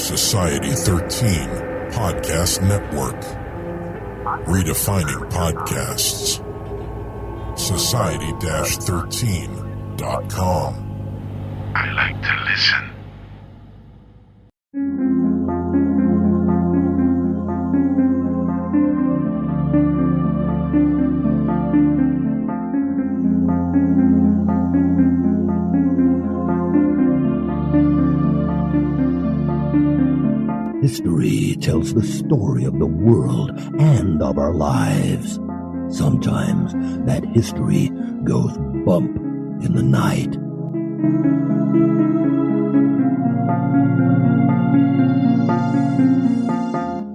Society 13 Podcast Network. Redefining podcasts. Society-13.com. I like to listen. History tells the story of the world and of our lives. Sometimes that history goes bump in the night.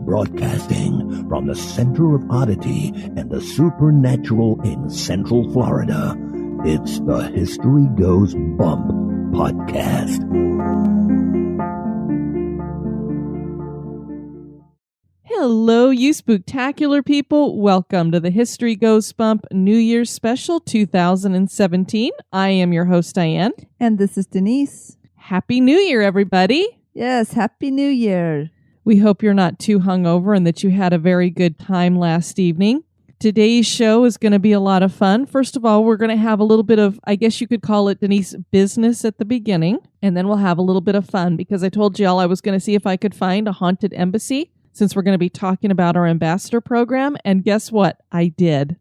Broadcasting from the center of oddity and the supernatural in Central Florida, it's the History Goes Bump podcast. Hello, you spooktacular people. Welcome to the History Goes Bump New Year's Special 2017. I am your host, Diane. And this is Denise. Happy New Year, everybody. Yes, Happy New Year. We hope you're not too hungover and that you had a very good time last evening. Today's show is going to be a lot of fun. First of all, we're going to have a little bit of, I guess you could call it, Denise, business at the beginning. And then we'll have a little bit of fun because I told y'all I was going to see if I could find a haunted embassy, since we're going to be talking about our ambassador program. And guess what? I did.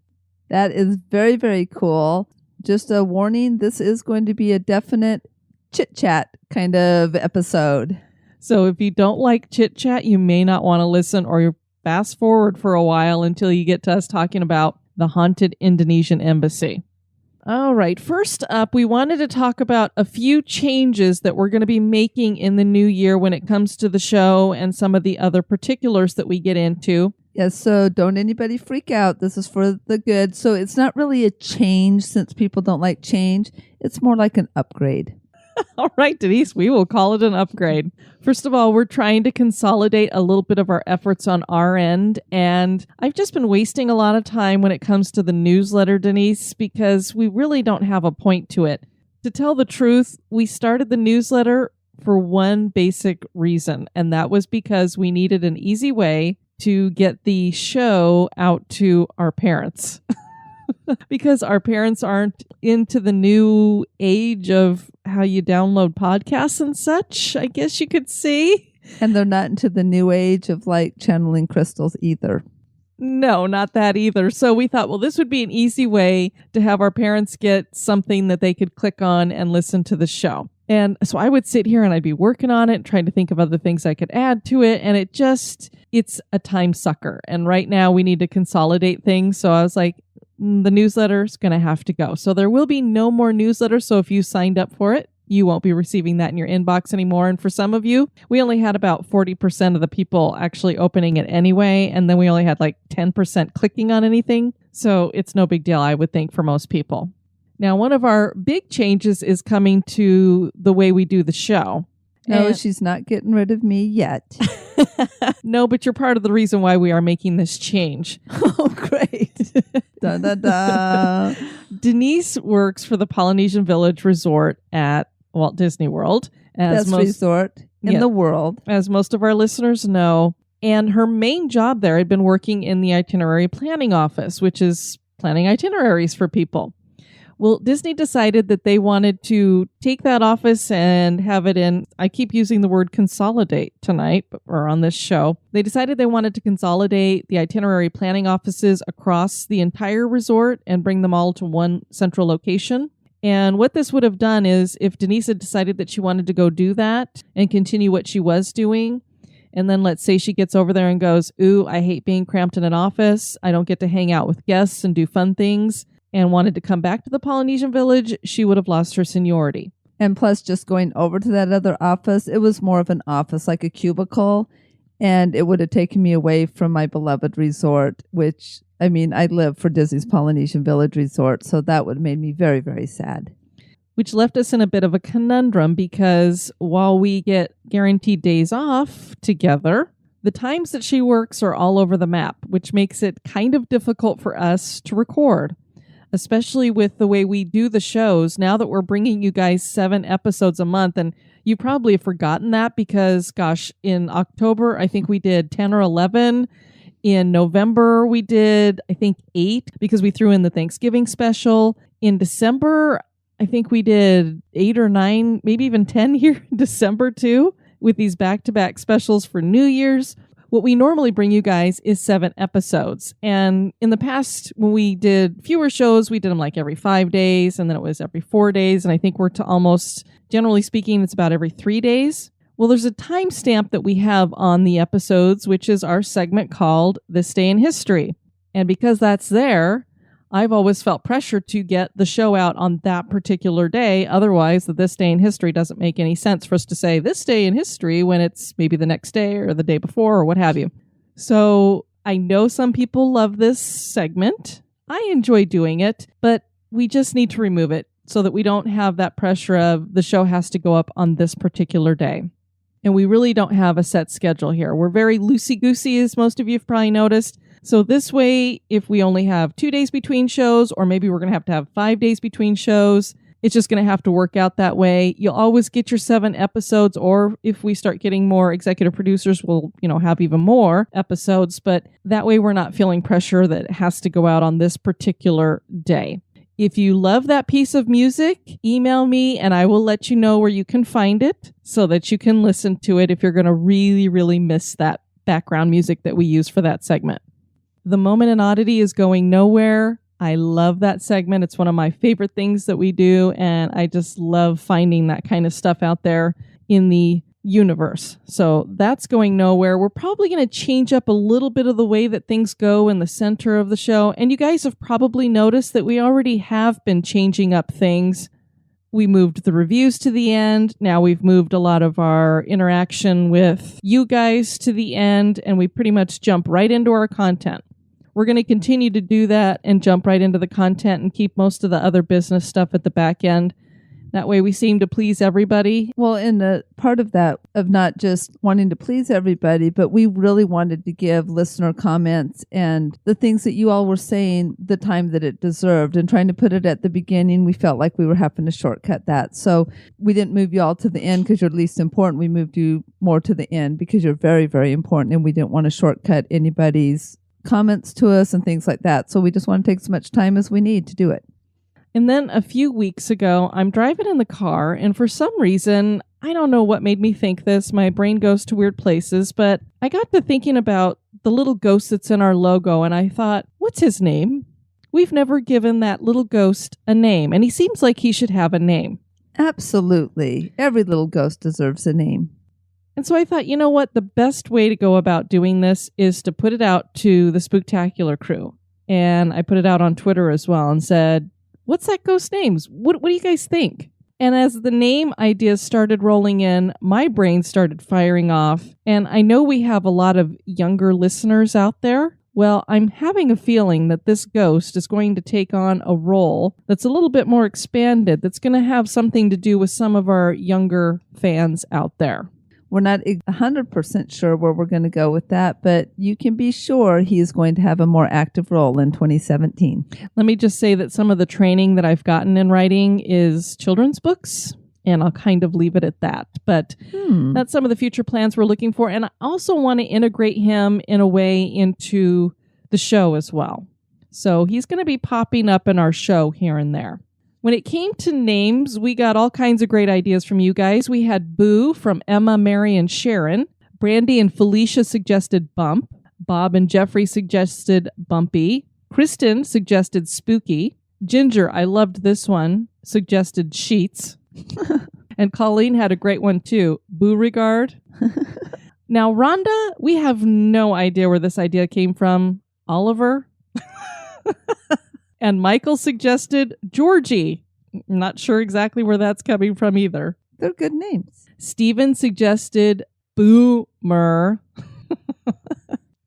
That is very, very cool. Just a warning, this is going to be a definite chit-chat kind of episode. So if you don't like chit-chat, you may not want to listen, or you fast forward for a while until you get to us talking about the haunted Indonesian Embassy. All right, first up, we wanted to talk about a few changes that we're going to be making in the new year when it comes to the show and some of the other particulars that we get into. Yes, so don't anybody freak out. This is for the good. So it's not really a change since people don't like change. It's more like an upgrade. All right, Denise, we will call it an upgrade. First of all, we're trying to consolidate a little bit of our efforts on our end. And I've just been wasting a lot of time when it comes to the newsletter, Denise, because we really don't have a point to it. To tell the truth, we started the newsletter for one basic reason, and that was because we needed an easy way to get the show out to our parents. Because our parents aren't into the new age of how you download podcasts and such, I guess you could say. And they're not into the new age of like channeling crystals either. No, not that either. So we thought, well, this would be an easy way to have our parents get something that they could click on and listen to the show. And so I would sit here and I'd be working on it, trying to think of other things I could add to it. And it's a time sucker. And right now we need to consolidate things. So I was like, the newsletter is going to have to go. So there will be no more newsletters. So if you signed up for it, you won't be receiving that in your inbox anymore. And for some of you, we only had about 40% of the people actually opening it anyway. And then we only had like 10% clicking on anything. So it's no big deal, I would think, for most people. Now, one of our big changes is coming to the way we do the show. No, she's not getting rid of me yet. No, but you're part of the reason why we are making this change. Oh, great. Da, da, da. Denise works for the Polynesian Village Resort at Walt Disney World. Best resort in the world. As most of our listeners know. And her main job there had been working in the itinerary planning office, which is planning itineraries for people. Well, Disney decided that they wanted to take that office and have it in, I keep using the word consolidate tonight, or on this show. They decided they wanted to consolidate the itinerary planning offices across the entire resort and bring them all to one central location. And what this would have done is, if Denise had decided that she wanted to go do that and continue what she was doing, and then let's say she gets over there and goes, ooh, I hate being cramped in an office. I don't get to hang out with guests and do fun things, and wanted to come back to the Polynesian Village, she would have lost her seniority. And plus, just going over to that other office, it was more of an office, like a cubicle, and it would have taken me away from my beloved resort, which, I mean, I live for Disney's Polynesian Village Resort, so that would have made me very, very sad. Which left us in a bit of a conundrum, because while we get guaranteed days off together, the times that she works are all over the map, which makes it kind of difficult for us to record. especially with the way we do the shows. Now that we're bringing you guys 7 episodes a month, and you probably have forgotten that because, gosh, in October, I think we did 10 or 11. In November, we did, I think, 8 because we threw in the Thanksgiving special. In December, I think we did 8 or 9, maybe even 10 here in December too, with these back-to-back specials for New Year's. What we normally bring you guys is 7 episodes. And in the past, when we did fewer shows, we did them like every 5 days, and then it was every 4 days. And I think we're to almost, generally speaking, it's about every 3 days. Well, there's a timestamp that we have on the episodes, which is our segment called This Day in History. And because that's there, I've always felt pressure to get the show out on that particular day. Otherwise, This Day in History doesn't make any sense for us to say this day in history when it's maybe the next day or the day before or what have you. So I know some people love this segment. I enjoy doing it, but we just need to remove it so that we don't have that pressure of the show has to go up on this particular day. And we really don't have a set schedule here. We're very loosey-goosey, as most of you have probably noticed. So this way, if we only have 2 days between shows, or maybe we're going to have 5 days between shows, it's just going to have to work out that way. You'll always get your 7 episodes, or if we start getting more executive producers, we'll, have even more episodes. But that way we're not feeling pressure that it has to go out on this particular day. If you love that piece of music, email me and I will let you know where you can find it so that you can listen to it if you're going to really, really miss that background music that we use for that segment. The Moment in Oddity is going nowhere. I love that segment. It's one of my favorite things that we do, and I just love finding that kind of stuff out there in the universe. So that's going nowhere. We're probably going to change up a little bit of the way that things go in the center of the show. And you guys have probably noticed that we already have been changing up things. We moved the reviews to the end. Now we've moved a lot of our interaction with you guys to the end, and we pretty much jump right into our content. We're going to continue to do that and jump right into the content and keep most of the other business stuff at the back end. That way we seem to please everybody. Well, and the part of that, of not just wanting to please everybody, but we really wanted to give listener comments and the things that you all were saying the time that it deserved, and trying to put it at the beginning. We felt like we were having to shortcut that. So we didn't move you all to the end because you're least important. We moved you more to the end because you're very, very important, and we didn't want to shortcut anybody's comments to us and things like that. So we just want to take as much time as we need to do it. And then a few weeks ago, I'm driving in the car, and for some reason, I don't know what made me think this. My brain goes to weird places, but I got to thinking about the little ghost that's in our logo, and I thought, what's his name? We've never given that little ghost a name, and he seems like he should have a name. Absolutely. Every little ghost deserves a name. And so I thought, you know what? The best way to go about doing this is to put it out to the Spooktacular crew. And I put it out on Twitter as well and said, what's that ghost names? What do you guys think? And as the name ideas started rolling in, my brain started firing off. And I know we have a lot of younger listeners out there. Well, I'm having a feeling that this ghost is going to take on a role that's a little bit more expanded, that's going to have something to do with some of our younger fans out there. We're not 100% sure where we're going to go with that, but you can be sure he is going to have a more active role in 2017. Let me just say that some of the training that I've gotten in writing is children's books, and I'll kind of leave it at that. But that's some of the future plans we're looking for. And I also want to integrate him in a way into the show as well. So he's going to be popping up in our show here and there. When it came to names, we got all kinds of great ideas from you guys. We had Boo from Emma, Mary, and Sharon. Brandy and Felicia suggested Bump. Bob and Jeffrey suggested Bumpy. Kristen suggested Spooky. Ginger, I loved this one, suggested Sheets. And Colleen had a great one too, Beauregard. Now, Rhonda, we have no idea where this idea came from. Oliver? And Michael suggested Georgie. Not sure exactly where that's coming from either. They're good names. Steven suggested Boomer.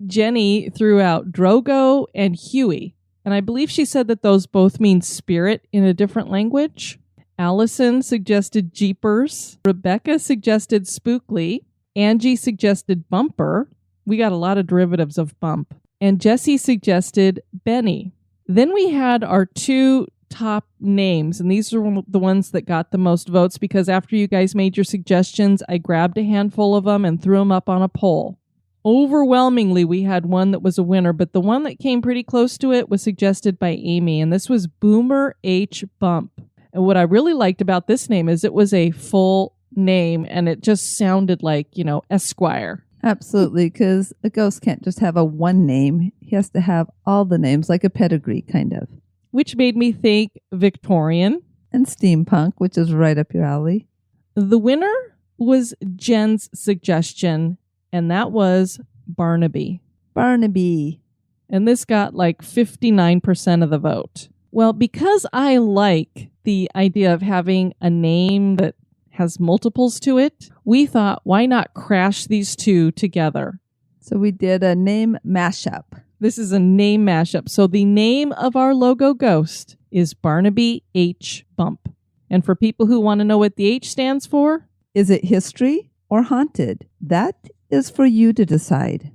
Jenny threw out Drogo and Huey. And I believe she said that those both mean spirit in a different language. Allison suggested Jeepers. Rebecca suggested Spookly. Angie suggested Bumper. We got a lot of derivatives of bump. And Jesse suggested Benny. Then we had our 2 top names, and these are the ones that got the most votes because after you guys made your suggestions, I grabbed a handful of them and threw them up on a poll. Overwhelmingly, we had one that was a winner, but the one that came pretty close to it was suggested by Amy, and this was Boomer H. Bump. And what I really liked about this name is it was a full name, and it just sounded like, Esquire. Absolutely, because a ghost can't just have a one name. He has to have all the names, like a pedigree, kind of. Which made me think Victorian. And steampunk, which is right up your alley. The winner was Jen's suggestion, and that was Barnaby. Barnaby. And this got like 59% of the vote. Well, because I like the idea of having a name that has multiples to it, we thought, why not crash these 2 together? So we did a name mashup. This is a name mashup. So the name of our logo ghost is Barnaby H. Bump. And for people who want to know what the H stands for, is it history or haunted? That is for you to decide.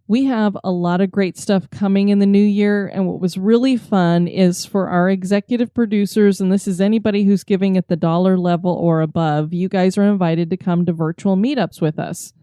We have a lot of great stuff coming in the new year, and what was really fun is for our executive producers, and this is anybody who's giving at the dollar level or above, you guys are invited to come to virtual meetups with us.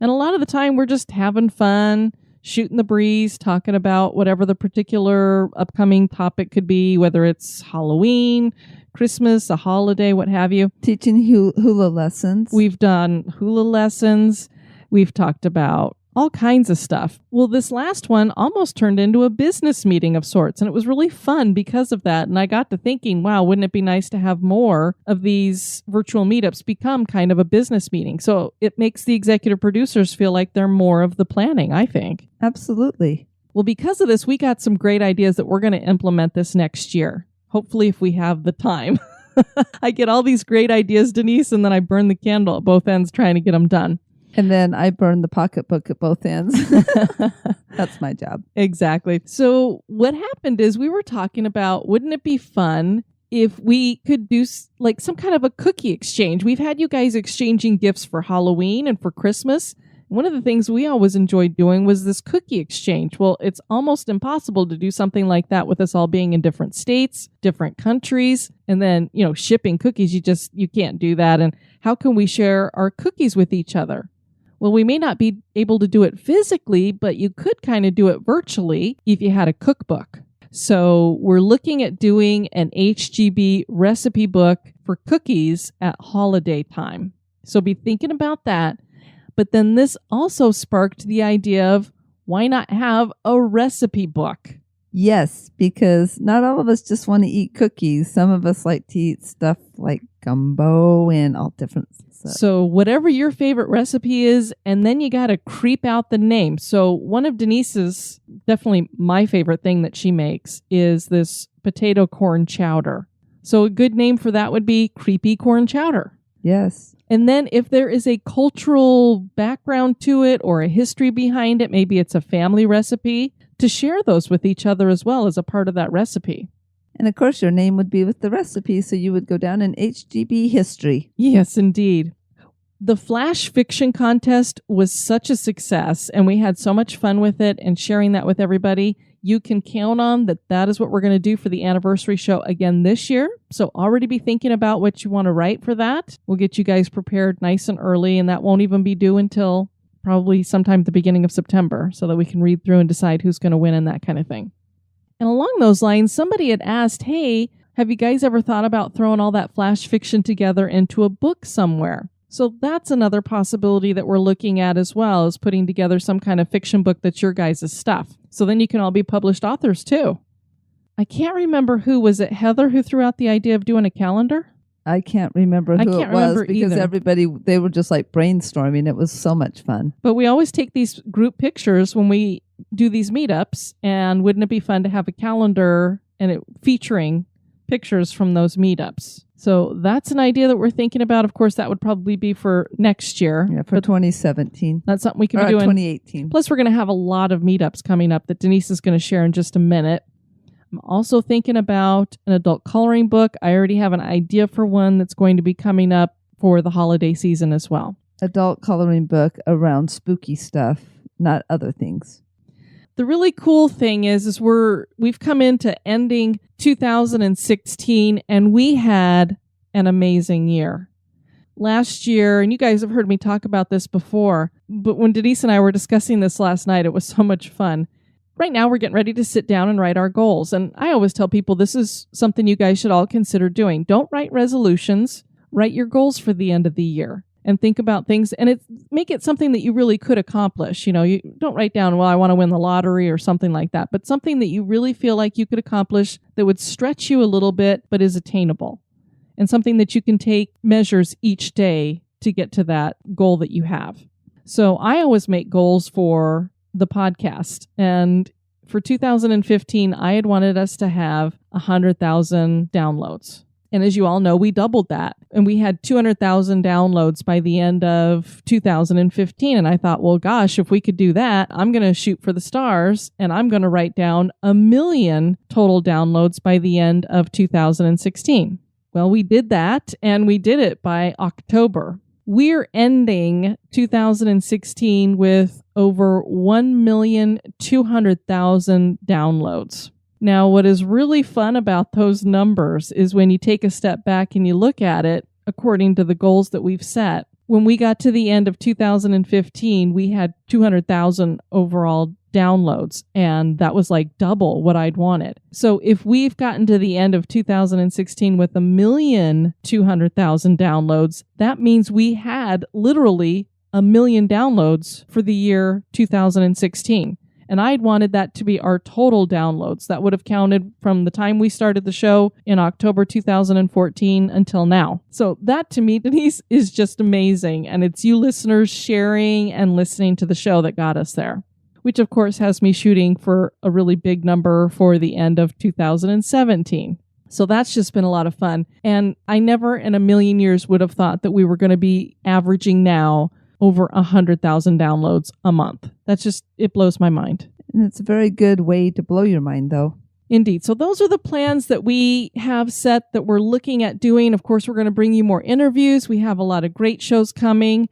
And a lot of the time we're just having fun, shooting the breeze, talking about whatever the particular upcoming topic could be, whether it's Halloween, Christmas, a holiday, what have you. Teaching hula lessons. We've done hula lessons. We've talked about all kinds of stuff. Well, this last one almost turned into a business meeting of sorts, and it was really fun because of that. And I got to thinking, wow, wouldn't it be nice to have more of these virtual meetups become kind of a business meeting? So it makes the executive producers feel like they're more of the planning, I think. Absolutely. Well, because of this, we got some great ideas that we're going to implement this next year. Hopefully, if we have the time. I get all these great ideas, Denise, and then I burn the candle at both ends trying to get them done. And then I burn the pocketbook at both ends. That's my job. Exactly. So what happened is we were talking about, wouldn't it be fun if we could do like some kind of a cookie exchange? We've had you guys exchanging gifts for Halloween and for Christmas. One of the things we always enjoyed doing was this cookie exchange. Well, it's almost impossible to do something like that with us all being in different states, different countries, and then, shipping cookies. You can't do that. And how can we share our cookies with each other? Well, we may not be able to do it physically, but you could kind of do it virtually if you had a cookbook. So we're looking at doing an HGB recipe book for cookies at holiday time. So be thinking about that. But then this also sparked the idea of why not have a recipe book? Yes, because not all of us just want to eat cookies. Some of us like to eat stuff like gumbo and all different stuff. So whatever your favorite recipe is, and then you got to creep out the name. So one of Denise's, definitely my favorite thing that she makes, is this potato corn chowder. So a good name for that would be Creepy Corn Chowder. Yes. And then if there is a cultural background to it or a history behind it, maybe it's a family recipe, to share those with each other as well as a part of that recipe. And of course, your name would be with the recipe, so you would go down in HGB history. Yes, indeed. The Flash Fiction Contest was such a success, and we had so much fun with it and sharing that with everybody. You can count on that is what we're going to do for the anniversary show again this year. So already be thinking about what you want to write for that. We'll get you guys prepared nice and early, and that won't even be due until probably sometime at the beginning of September so that we can read through and decide who's going to win and that kind of thing. And along those lines, somebody had asked, hey, have you guys ever thought about throwing all that flash fiction together into a book somewhere? So that's another possibility that we're looking at as well, is putting together some kind of fiction book that's your guys' stuff. So then you can all be published authors too. I can't remember who, was it Heather who threw out the idea of doing a calendar? I can't remember who it was because either. Everybody, they were just like brainstorming. It was so much fun. But we always take these group pictures when we do these meetups, and wouldn't it be fun to have a calendar and it featuring pictures from those meetups? So that's an idea that we're thinking about. Of course, that would probably be for next year. Yeah, for 2017. That's something we can be doing. 2018. Plus, we're going to have a lot of meetups coming up that Denise is going to share in just a minute. I'm also thinking about an adult coloring book. I already have an idea for one that's going to be coming up for the holiday season as well. Adult coloring book around spooky stuff, not other things. The really cool thing is we've come into ending 2016 and we had an amazing year. Last year, and you guys have heard me talk about this before, but when Denise and I were discussing this last night, it was so much fun. Right now, we're getting ready to sit down and write our goals. And I always tell people this is something you guys should all consider doing. Don't write resolutions. Write your goals for the end of the year. And think about things, and make it something that you really could accomplish. You don't write down, well, I want to win the lottery or something like that, but something that you really feel like you could accomplish that would stretch you a little bit, but is attainable. And something that you can take measures each day to get to that goal that you have. So I always make goals for the podcast. And for 2015, I had wanted us to have 100,000 downloads. And as you all know, we doubled that. And we had 200,000 downloads by the end of 2015. And I thought, well, gosh, if we could do that, I'm going to shoot for the stars and I'm going to write down 1 million total downloads by the end of 2016. Well, we did that and we did it by October. We're ending 2016 with over 1,200,000 downloads. Now, what is really fun about those numbers is when you take a step back and you look at it according to the goals that we've set. When we got to the end of 2015, we had 200,000 overall downloads, and that was like double what I'd wanted. So if we've gotten to the end of 2016 with 1,200,000 downloads, that means we had literally 1 million downloads for the year 2016. And I'd wanted that to be our total downloads. That would have counted from the time we started the show in October 2014 until now. So that to me, Denise, is just amazing. And it's you listeners sharing and listening to the show that got us there, which of course has me shooting for a really big number for the end of 2017. So that's just been a lot of fun. And I never in a million years would have thought that we were going to be averaging now over 100,000 downloads a month. It blows my mind. And it's a very good way to blow your mind, though. Indeed. So those are the plans that we have set that we're looking at doing. Of course, we're going to bring you more interviews. We have a lot of great shows coming,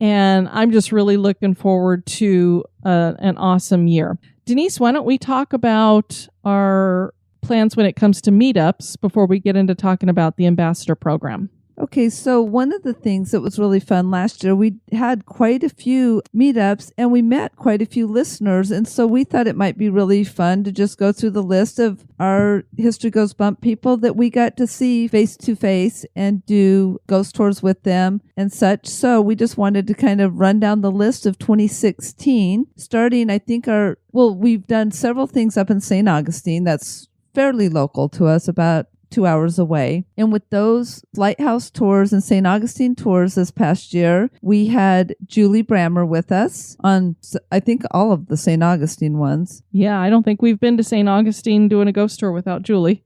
and I'm just really looking forward to an awesome year. Denise, why don't we talk about our plans when it comes to meetups before we get into talking about the ambassador program? Okay, so one of the things that was really fun last year, we had quite a few meetups and we met quite a few listeners. And so we thought it might be really fun to just go through the list of our History Goes Bump people that we got to see face to face and do ghost tours with them and such. So we just wanted to kind of run down the list of 2016, starting, I think we've done several things up in St. Augustine. That's fairly local to us, about 2 hours away. And with those lighthouse tours and St. Augustine tours this past year, we had Julie Brammer with us on, I think, all of the St. Augustine ones. Yeah, I don't think we've been to St. Augustine doing a ghost tour without Julie.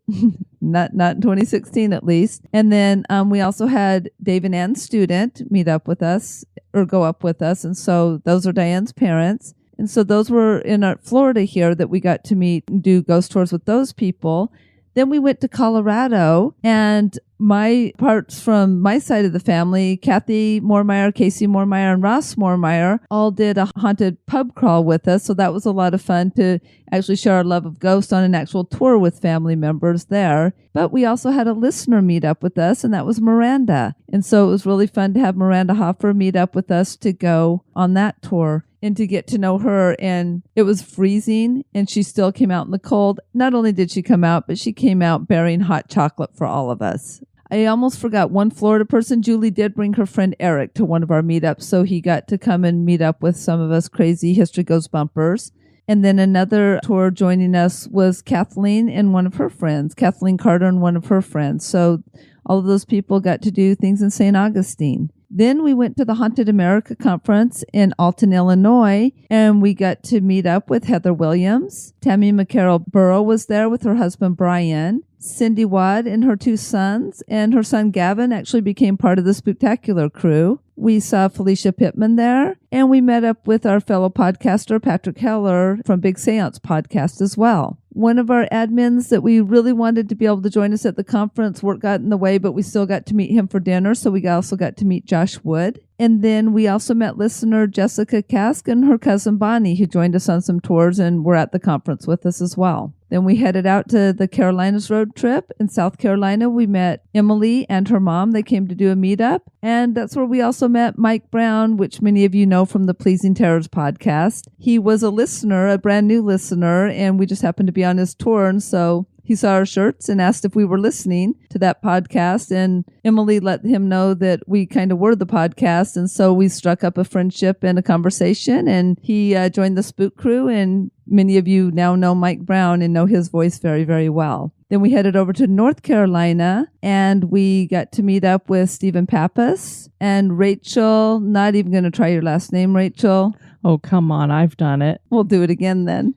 Not in 2016, at least. And then we also had Dave and Ann Student meet up with us or go up with us. And so those are Diane's parents. And so those were in Florida here that we got to meet and do ghost tours with those people. Then we went to Colorado, and my parts from my side of the family, Kathy Moormeyer, Casey Moormeyer, and Ross Moormeyer, all did a haunted pub crawl with us. So that was a lot of fun to actually share our love of ghosts on an actual tour with family members there. But we also had a listener meet up with us, and that was Miranda. And so it was really fun to have Miranda Hoffer meet up with us to go on that tour and to get to know her. And it was freezing, and she still came out in the cold. Not only did she come out, but she came out bearing hot chocolate for all of us. I almost forgot one Florida person. Julie did bring her friend Eric to one of our meetups, so he got to come and meet up with some of us crazy History Goes Bumpers. And then another tour joining us was Kathleen and one of her friends, Kathleen Carter and one of her friends. So all of those people got to do things in St. Augustine. Then we went to the Haunted America Conference in Alton, Illinois, and we got to meet up with Heather Williams. Tammy McCarroll Burrow was there with her husband, Brian. Cindy Wadd and her two sons, and her son Gavin actually became part of the Spooktacular crew. We saw Felicia Pittman there, and we met up with our fellow podcaster, Patrick Heller from Big Seance Podcast as well. One of our admins that we really wanted to be able to join us at the conference, work got in the way, but we still got to meet him for dinner, so we also got to meet Josh Wood. And then we also met listener Jessica Kask and her cousin Bonnie, who joined us on some tours and were at the conference with us as well. Then we headed out to the Carolinas road trip. In South Carolina, we met Emily and her mom. They came to do a meetup. And that's where we also met Mike Brown, which many of you know from the Pleasing Terrors podcast. He was a listener, a brand new listener, and we just happened to be on his tour. And so he saw our shirts and asked if we were listening to that podcast. And Emily let him know that we kind of were the podcast. And so we struck up a friendship and a conversation. And he joined the Spook Crew. And many of you now know Mike Brown and know his voice very, very well. Then we headed over to North Carolina and we got to meet up with Stephen Pappas and Rachel. Not even going to try your last name, Rachel. Oh, come on. I've done it. We'll do it again then.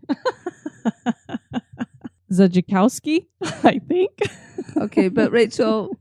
Zajakowski, I think. Okay, but Rachel,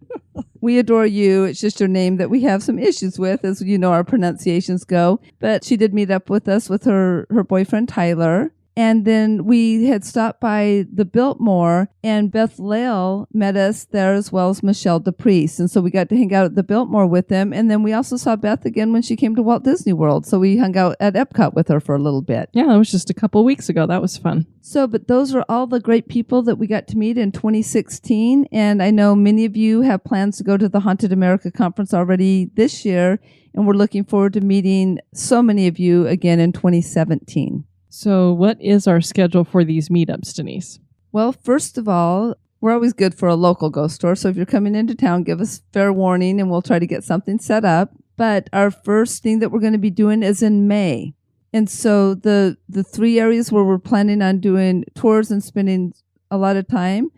we adore you. It's just your name that we have some issues with, as you know our pronunciations go. But she did meet up with us with her boyfriend, Tyler. And then we had stopped by the Biltmore, and Beth Lale met us there as well as Michelle DePriest. And so we got to hang out at the Biltmore with them. And then we also saw Beth again when she came to Walt Disney World. So we hung out at Epcot with her for a little bit. Yeah, that was just a couple of weeks ago. That was fun. So, but those are all the great people that we got to meet in 2016. And I know many of you have plans to go to the Haunted America Conference already this year. And we're looking forward to meeting so many of you again in 2017. So what is our schedule for these meetups, Denise? Well, first of all, we're always good for a local ghost tour. So if you're coming into town, give us fair warning and we'll try to get something set up. But our first thing that we're going to be doing is in May. And so the three areas where we're planning on doing tours and spending a lot of time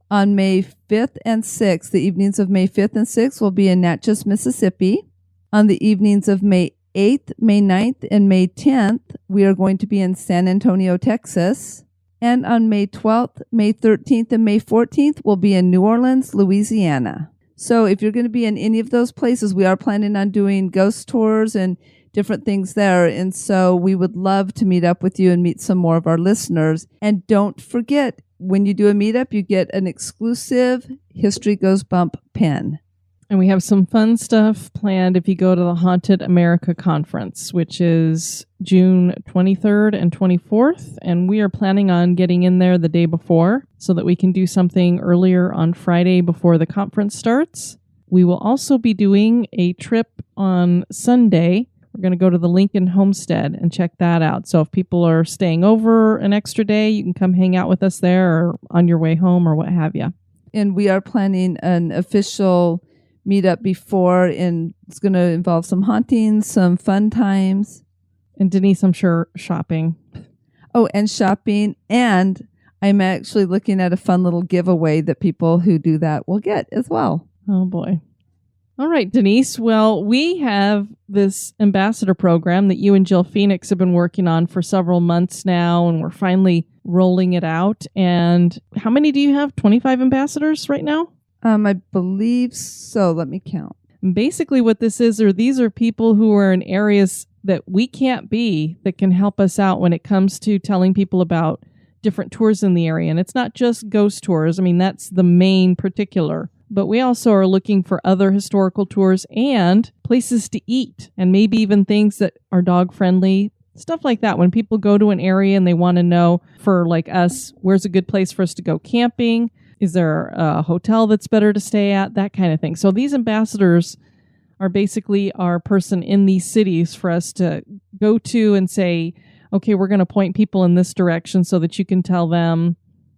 on May 5th and 6th, the evenings of May 5th and 6th will be in Natchez, Mississippi. On the evenings of May 8th, May 9th, and May 10th, we are going to be in San Antonio, Texas. And on May 12th, May 13th, and May 14th, we'll be in New Orleans, Louisiana. So if you're going to be in any of those places, we are planning on doing ghost tours and different things there. And so we would love to meet up with you and meet some more of our listeners. And don't forget, when you do a meetup, you get an exclusive History Goes Bump pin. And we have some fun stuff planned if you go to the Haunted America Conference, which is June 23rd and 24th. And we are planning on getting in there the day before so that we can do something earlier on Friday before the conference starts. We will also be doing a trip on Sunday. We're going to go to the Lincoln Homestead and check that out. So if people are staying over an extra day, you can come hang out with us there or on your way home or what have you. And we are planning an official meetup before, and it's going to involve some hauntings, some fun times. And Denise, I'm sure shopping. Oh, and shopping. And I'm actually looking at a fun little giveaway that people who do that will get as well. Oh, boy. All right, Denise. Well, we have this ambassador program that you and Jill Phoenix have been working on for several months now, and we're finally rolling it out. And how many do you have? 25 ambassadors right now? I believe so. Let me count. Basically what this is, these are people who are in areas that we can't be that can help us out when it comes to telling people about different tours in the area. And it's not just ghost tours. I mean, that's the main particular. But we also are looking for other historical tours and places to eat and maybe even things that are dog friendly. Stuff like that. When people go to an area and they want to know, for like us, where's a good place for us to go camping? Is there a hotel that's better to stay at? That kind of thing. So these ambassadors are basically our person in these cities for us to go to and say, okay, we're going to point people in this direction so that you can tell them,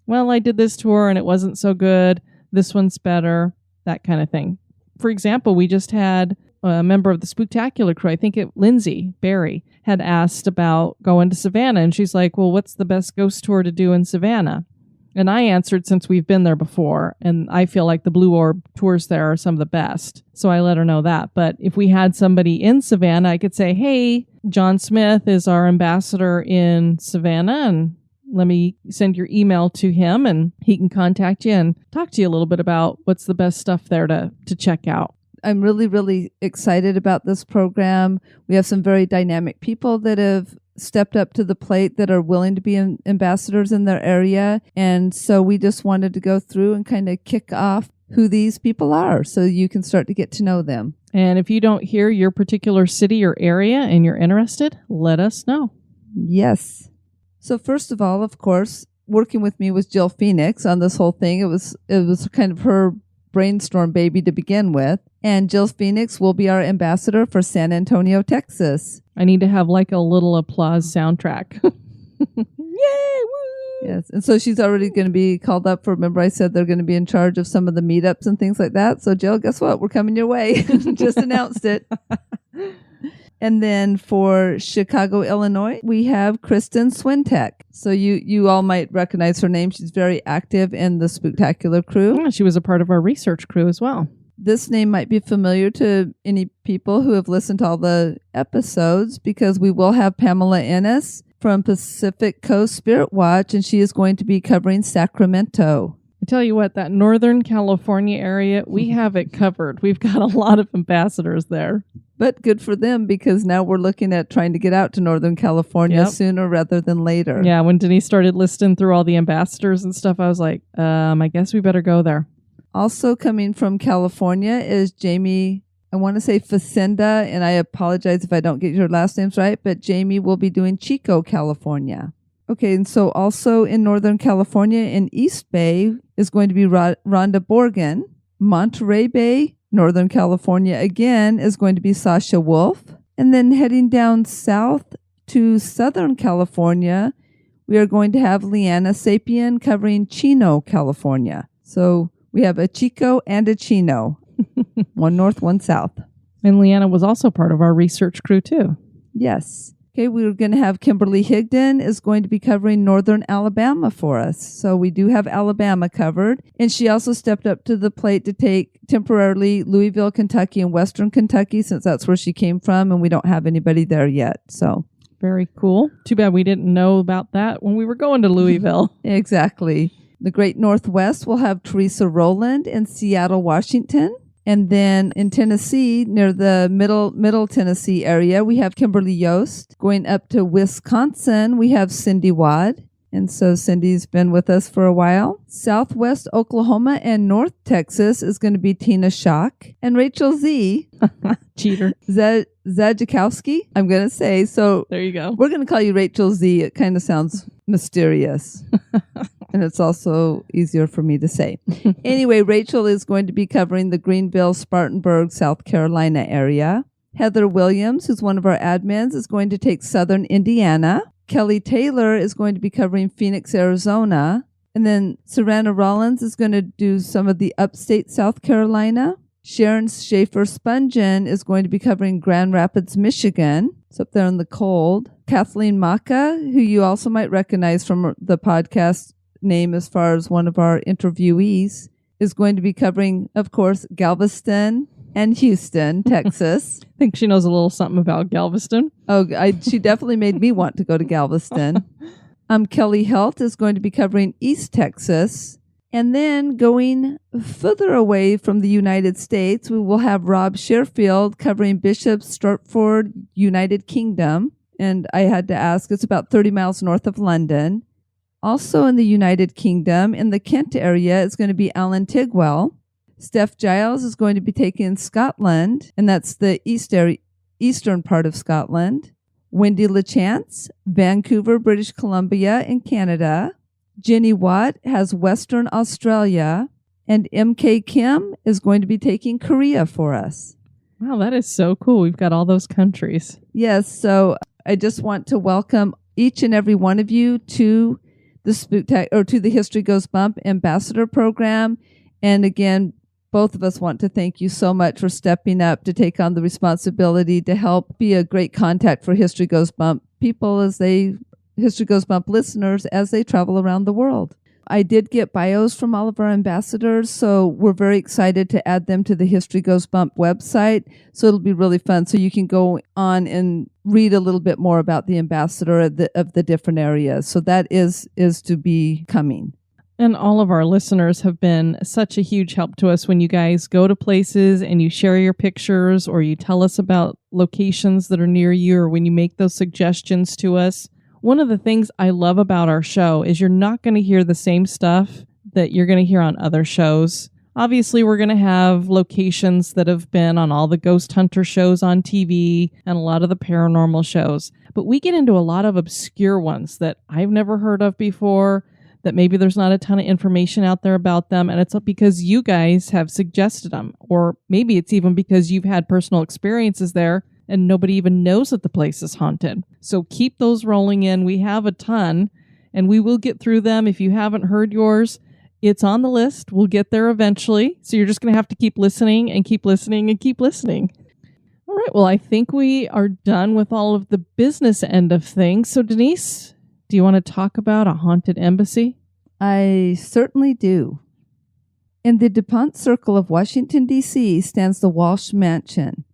well, I did this tour and it wasn't so good. This one's better. That kind of thing. For example, we just had a member of the Spooktacular crew, I think Lindsay Barry, had asked about going to Savannah. And she's like, well, what's the best ghost tour to do in Savannah? And I answered, since we've been there before, and I feel like the Blue Orb tours there are some of the best. So I let her know that. But if we had somebody in Savannah, I could say, hey, John Smith is our ambassador in Savannah, and let me send your email to him, and he can contact you and talk to you a little bit about what's the best stuff there to check out. I'm really, really excited about this program. We have some very dynamic people that have stepped up to the plate that are willing to be ambassadors in their area. And so we just wanted to go through and kind of kick off who these people are so you can start to get to know them. And if you don't hear your particular city or area and you're interested, let us know. Yes. So first of all, of course, working with me was Jill Phoenix on this whole thing. It was kind of her brainstorm baby to begin with. And Jill Phoenix will be our ambassador for San Antonio, Texas. I need to have like a little applause soundtrack. Yay! Woo! Yes. And so she's already going to be called up for, remember I said they're going to be in charge of some of the meetups and things like that. So Jill, guess what? We're coming your way. Just announced it. And then for Chicago, Illinois, we have Kristen Swintek. So you all might recognize her name. She's very active in the Spooktacular crew. Yeah, she was a part of our research crew as well. This name might be familiar to any people who have listened to all the episodes because we will have Pamela Ennis from Pacific Coast Spirit Watch, and she is going to be covering Sacramento. I tell you what, that Northern California area, we have it covered. We've got a lot of ambassadors there. But good for them because now we're looking at trying to get out to Northern California sooner rather than later. Yeah, when Denise started listing through all the ambassadors and stuff, I was like, I guess we better go there. Also coming from California is Jamie, I want to say Facenda, and I apologize if I don't get your last names right, but Jamie will be doing Chico, California. Okay, and so also in Northern California in East Bay is going to be Rhonda Borgen. Monterey Bay, Northern California again is going to be Sasha Wolf. And then heading down south to Southern California, we are going to have Leanna Sapien covering Chino, California. So we have a Chico and a Chino. One north, one south. And Leanna was also part of our research crew too. Yes. Okay, we're going to have Kimberly Higdon is going to be covering Northern Alabama for us. So we do have Alabama covered. And she also stepped up to the plate to take temporarily Louisville, Kentucky and Western Kentucky since that's where she came from and we don't have anybody there yet. So very cool. Too bad we didn't know about that when we were going to Louisville. Exactly. The Great Northwest will have Teresa Rowland in Seattle, Washington. And then in Tennessee, near the middle Tennessee area, we have Kimberly Yost. Going up to Wisconsin, we have Cindy Wad. And so Cindy's been with us for a while. Southwest Oklahoma and North Texas is going to be Tina Schock. And Rachel Z. Cheater. Zajakowski, I'm going to say. So there you go. We're going to call you Rachel Z. It kind of sounds mysterious. And it's also easier for me to say. Anyway, Rachel is going to be covering the Greenville, Spartanburg, South Carolina area. Heather Williams, who's one of our admins, is going to take Southern Indiana. Kelly Taylor is going to be covering Phoenix, Arizona. And then Savannah Rollins is going to do some of the upstate South Carolina. Sharon Schaefer Spungen is going to be covering Grand Rapids, Michigan. It's up there in the cold. Kathleen Maka, who you also might recognize from the podcast name as far as one of our interviewees, is going to be covering, of course, Galveston and Houston, Texas. I think she knows a little something about Galveston. Oh, she definitely made me want to go to Galveston. Kelly Helt is going to be covering East Texas. And then going further away from the United States, we will have Rob Sherfield covering Bishop Stortford, United Kingdom. And I had to ask, it's about 30 miles north of London. Also in the United Kingdom, in the Kent area, it's going to be Alan Tigwell. Steph Giles is going to be taking Scotland, and that's the eastern part of Scotland. Wendy LaChance, Vancouver, British Columbia in Canada. Jenny Watt has Western Australia. And MK Kim is going to be taking Korea for us. Wow, that is so cool. We've got all those countries. Yes, so I just want to welcome each and every one of you to the History Goes Bump Ambassador Program. And again, both of us want to thank you so much for stepping up to take on the responsibility to help be a great contact for History Goes Bump people History Goes Bump listeners as they travel around the world. I did get bios from all of our ambassadors, so we're very excited to add them to the History Goes Bump website. So it'll be really fun. So you can go on and read a little bit more about the ambassador of the different areas. So that is to be coming. And all of our listeners have been such a huge help to us when you guys go to places and you share your pictures or you tell us about locations that are near you or when you make those suggestions to us. One of the things I love about our show is you're not going to hear the same stuff that you're going to hear on other shows. Obviously, we're going to have locations that have been on all the ghost hunter shows on TV and a lot of the paranormal shows. But we get into a lot of obscure ones that I've never heard of before, that maybe there's not a ton of information out there about them. And it's because you guys have suggested them. Or maybe it's even because you've had personal experiences there and nobody even knows that the place is haunted. So keep those rolling in. We have a ton, and we will get through them. If you haven't heard yours, it's on the list. We'll get there eventually. So you're just going to have to keep listening and keep listening and keep listening. All right. Well, I think we are done with all of the business end of things. So Denise, do you want to talk about a haunted embassy? I certainly do. In the DuPont Circle of Washington, D.C. stands the Walsh Mansion.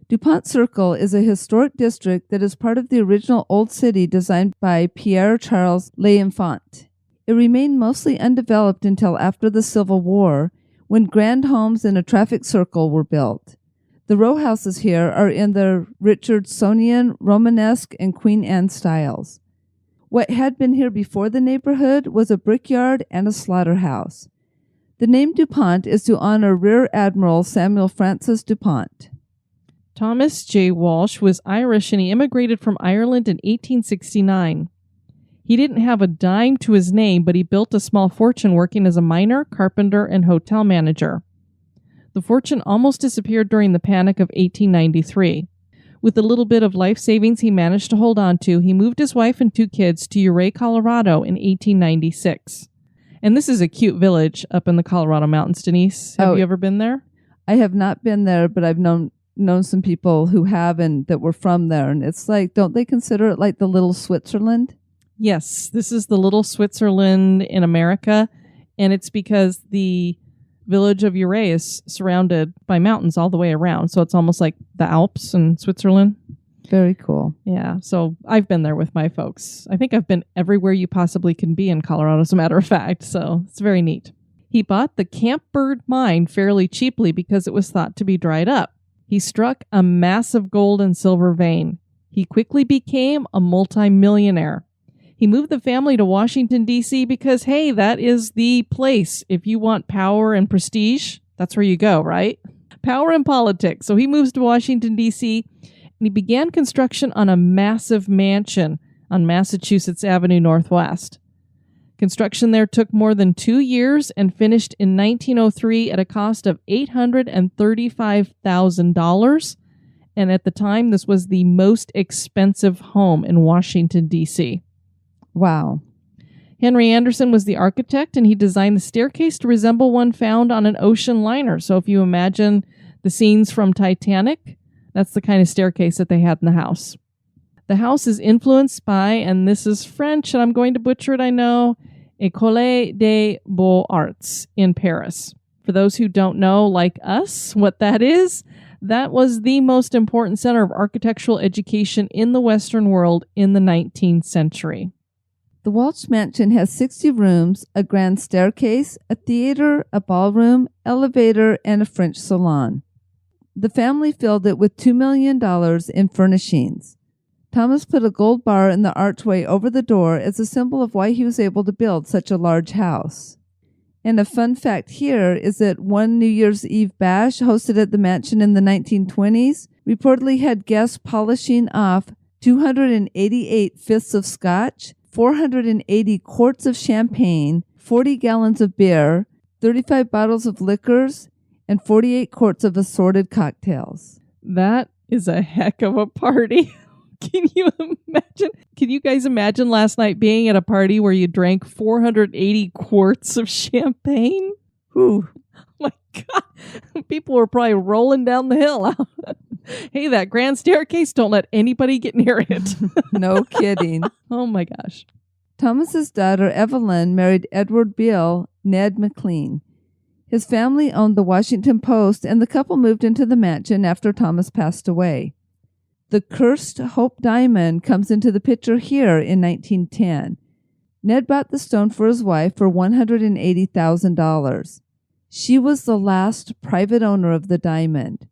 DuPont Circle is a historic district that is part of the original Old City designed by Pierre Charles L'Enfant. It remained mostly undeveloped until after the Civil War, when grand homes in a traffic circle were built. The row houses here are in the Richardsonian, Romanesque, and Queen Anne styles. What had been here before the neighborhood was a brickyard and a slaughterhouse. The name DuPont is to honor Rear Admiral Samuel Francis DuPont. Thomas J. Walsh was Irish and he immigrated from Ireland in 1869. He didn't have a dime to his name, but he built a small fortune working as a miner, carpenter, and hotel manager. The fortune almost disappeared during the Panic of 1893. With a little bit of life savings he managed to hold on to, he moved his wife and 2 kids to Ouray, Colorado in 1896. And this is a cute village up in the Colorado mountains, Denise. Have you ever been there? I have not been there, but I've known some people who have and that were from there. And it's like, don't they consider it like the little Switzerland? Yes, this is the little Switzerland in America, and it's because the village of Ouray is surrounded by mountains all the way around, so it's almost like the Alps in Switzerland. Very cool. Yeah, so I've been there with my folks. I think I've been everywhere you possibly can be in Colorado, as a matter of fact, so it's very neat. He bought the Camp Bird mine fairly cheaply because it was thought to be dried up. He struck a massive gold and silver vein. He quickly became a multi-millionaire. He moved the family to Washington, D.C. because, hey, that is the place. If you want power and prestige, that's where you go, right? Power and politics. So he moves to Washington, D.C., and he began construction on a massive mansion on Massachusetts Avenue Northwest. Construction there took more than 2 years and finished in 1903 at a cost of $835,000. And at the time, this was the most expensive home in Washington, D.C. Wow. Henry Anderson was the architect, and he designed the staircase to resemble one found on an ocean liner. So if you imagine the scenes from Titanic, that's the kind of staircase that they had in the house. The house is influenced by, and this is French, and I'm going to butcher it, I know, École des Beaux-Arts in Paris. For those who don't know, like us, what that is, that was the most important center of architectural education in the Western world in the 19th century. The Walsh Mansion has 60 rooms, a grand staircase, a theater, a ballroom, elevator, and a French salon. The family filled it with $2 million in furnishings. Thomas put a gold bar in the archway over the door as a symbol of why he was able to build such a large house. And a fun fact here is that one New Year's Eve bash hosted at the mansion in the 1920s reportedly had guests polishing off 288 fifths of scotch, 480 quarts of champagne, 40 gallons of beer, 35 bottles of liquors, and 48 quarts of assorted cocktails. That is a heck of a party. Can you imagine? Can you guys imagine last night being at a party where you drank 480 quarts of champagne? Ooh, my God. People were probably rolling down the hill. Hey, that grand staircase, don't let anybody get near it. No kidding. Oh my gosh. Thomas's daughter Evelyn married Edward Beale, Ned McLean. His family owned the Washington Post, and the couple moved into the mansion after Thomas passed away. The cursed Hope Diamond comes into the picture here in 1910. Ned bought the stone for his wife for $180,000. She was the last private owner of the diamond.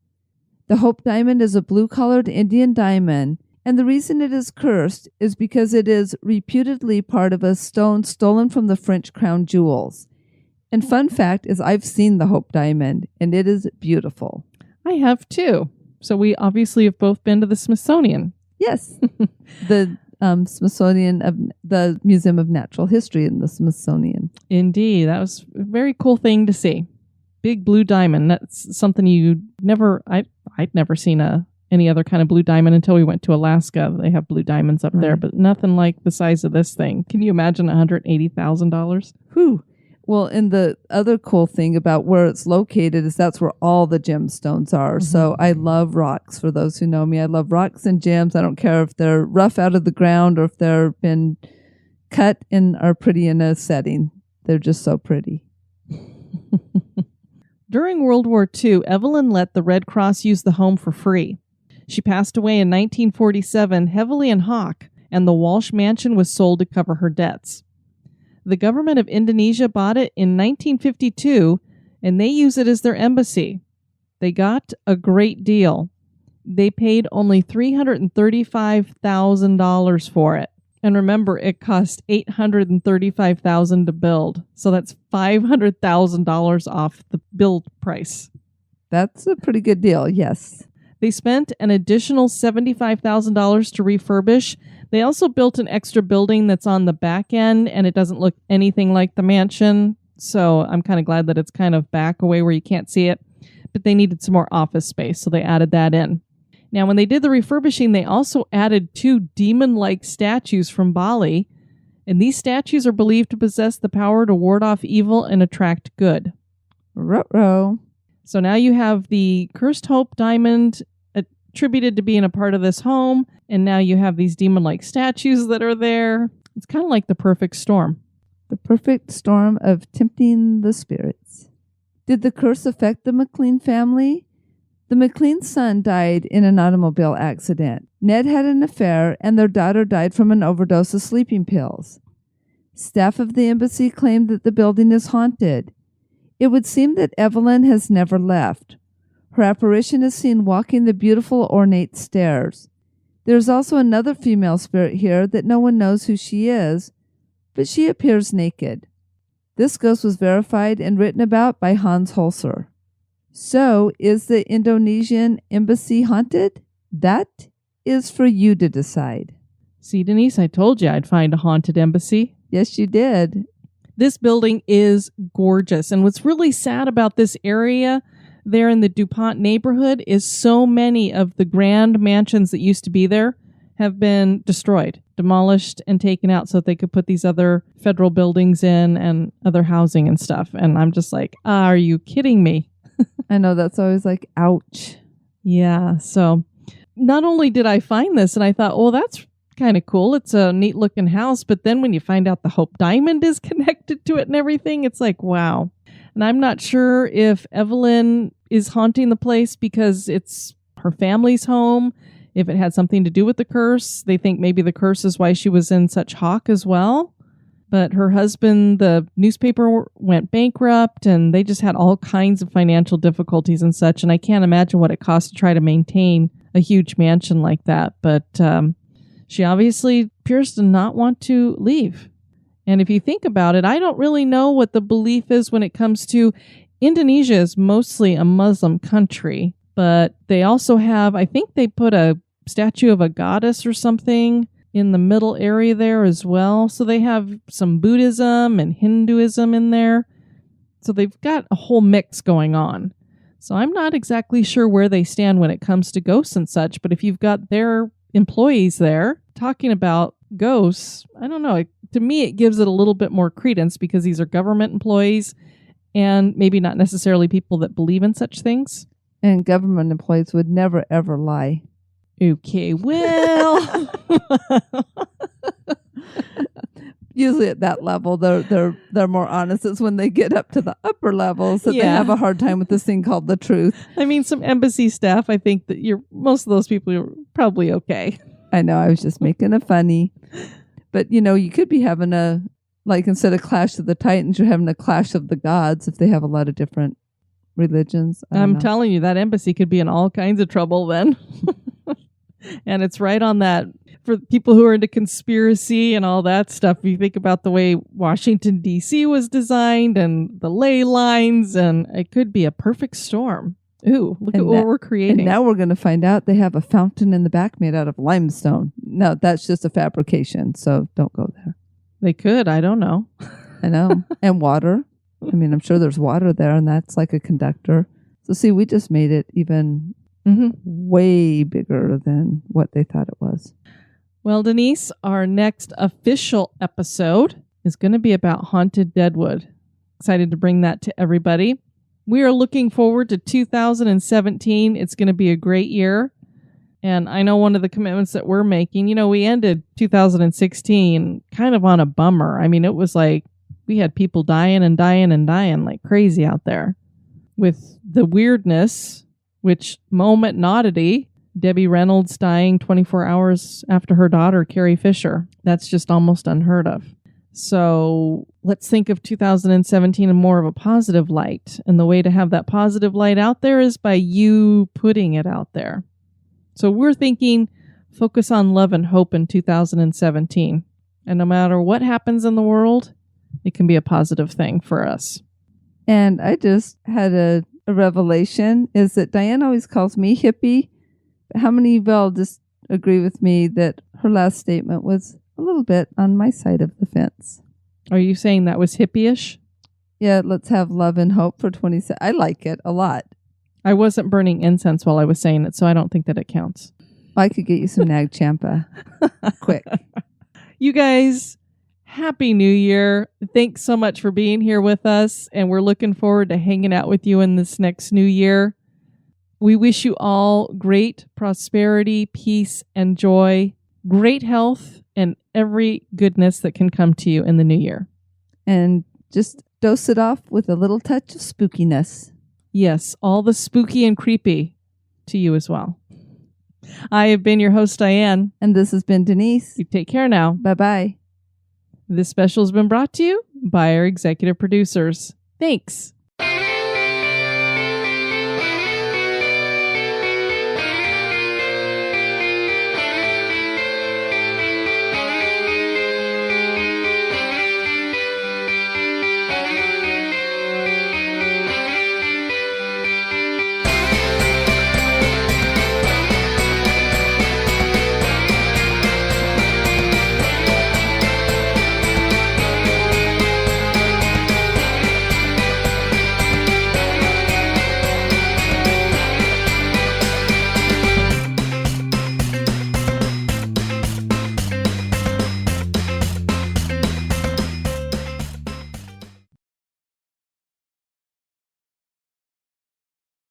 The Hope Diamond is a blue-colored Indian diamond, and the reason it is cursed is because it is reputedly part of a stone stolen from the French crown jewels. And fun fact is I've seen the Hope Diamond, and it is beautiful. I have too. So we obviously have both been to the Smithsonian. Yes. The Smithsonian of the Museum of Natural History in the Smithsonian. Indeed. That was a very cool thing to see. Big blue diamond. That's something I'd never seen any other kind of blue diamond until we went to Alaska. They have blue diamonds up there, but nothing like the size of this thing. Can you imagine $180,000? Whew. Well, and the other cool thing about where it's located is that's where all the gemstones are. Mm-hmm. So I love rocks. For those who know me, I love rocks and gems. I don't care if they're rough out of the ground or if they've been cut and are pretty in a setting. They're just so pretty. During World War II, Evelyn let the Red Cross use the home for free. She passed away in 1947, heavily in hock, and the Walsh Mansion was sold to cover her debts. The government of Indonesia bought it in 1952, and they use it as their embassy. They got a great deal. They paid only $335,000 for it. And remember, it cost $835,000 to build. So that's $500,000 off the build price. That's a pretty good deal, yes. They spent an additional $75,000 to refurbish. They also built an extra building that's on the back end, and it doesn't look anything like the mansion. So I'm kind of glad that it's kind of back away where you can't see it. But they needed some more office space, so they added that in. Now, when they did the refurbishing, they also added 2 demon-like statues from Bali. And these statues are believed to possess the power to ward off evil and attract good. Ruh-roh. So now you have the Cursed Hope Diamond attributed to being a part of this home, and now you have these demon-like statues that are there. It's kind of like the perfect storm. The perfect storm of tempting the spirits. Did the curse affect the McLean family? The McLean's son died in an automobile accident. Ned had an affair, and their daughter died from an overdose of sleeping pills. Staff of the embassy claimed that the building is haunted. It would seem that Evelyn has never left. Her apparition is seen walking the beautiful ornate stairs. There is also another female spirit here that no one knows who she is, but she appears naked. This ghost was verified and written about by Hans Holzer. So, is the Indonesian Embassy haunted? That is for you to decide. See, Denise, I told you I'd find a haunted embassy. Yes, you did. This building is gorgeous. And what's really sad about this area there in the DuPont neighborhood is so many of the grand mansions that used to be there have been destroyed, demolished, and taken out so that they could put these other federal buildings in and other housing and stuff. And I'm just like, are you kidding me? I know, that's always like, ouch. Yeah. So not only did I find this and I thought, well, that's kind of cool. It's a neat looking house. But then when you find out the Hope Diamond is connected to it and everything, it's like, wow. And I'm not sure if Evelyn is haunting the place because it's her family's home. If it had something to do with the curse, they think maybe the curse is why she was in such hock as well. But her husband, the newspaper went bankrupt, and they just had all kinds of financial difficulties and such. And I can't imagine what it costs to try to maintain a huge mansion like that. But she obviously appears to not want to leave. And if you think about it, I don't really know what the belief is when it comes to Indonesia is mostly a Muslim country, but they also have, I think they put a statue of a goddess or something in the middle area there as well. So they have some Buddhism and Hinduism in there. So they've got a whole mix going on. So I'm not exactly sure where they stand when it comes to ghosts and such, but if you've got their employees there talking about ghosts, I don't know. To me, it gives it a little bit more credence because these are government employees and maybe not necessarily people that believe in such things. And government employees would never, ever lie. Okay, well... Usually at that level, they're more honest. It's when they get up to the upper levels that they have a hard time with this thing called the truth. I mean, some embassy staff, I think that most of those people are probably okay. I know, I was just making a funny. But, you could be having instead of Clash of the Titans, you're having a Clash of the Gods if they have a lot of different religions. I'm telling you, that embassy could be in all kinds of trouble then. And it's right on that for people who are into conspiracy and all that stuff, you think about the way Washington, D.C. was designed and the ley lines, and it could be a perfect storm. Ooh, look at what we're creating. And now we're going to find out they have a fountain in the back made out of limestone. No, that's just a fabrication, so don't go there. They could. I don't know. I know. And water. I mean, I'm sure there's water there, and that's like a conductor. So see, we just made it even way bigger than what they thought it was. Well, Denise, our next official episode is going to be about Haunted Deadwood. Excited to bring that to everybody. We are looking forward to 2017. It's going to be a great year. And I know one of the commitments that we're making, we ended 2016 kind of on a bummer. I mean, it was like we had people dying and dying and dying like crazy out there. With the weirdness, which moment and oddity, Debbie Reynolds dying 24 hours after her daughter, Carrie Fisher. That's just almost unheard of. So let's think of 2017 in more of a positive light. And the way to have that positive light out there is by you putting it out there. So we're thinking focus on love and hope in 2017. And no matter what happens in the world, it can be a positive thing for us. And I just had a revelation is that Diane always calls me hippie. How many of y'all just agree with me that her last statement was a little bit on my side of the fence? Are you saying that was hippie-ish? Yeah, let's have love and hope for 27. I like it a lot. I wasn't burning incense while I was saying it, so I don't think that it counts. I could get you some Nag Champa quick. You guys, Happy New Year. Thanks so much for being here with us, and we're looking forward to hanging out with you in this next new year. We wish you all great prosperity, peace, and joy, great health, and every goodness that can come to you in the new year. And just dose it off with a little touch of spookiness. Yes, all the spooky and creepy to you as well. I have been your host, Diane. And this has been Denise. You take care now. Bye-bye. This special has been brought to you by our executive producers. Thanks.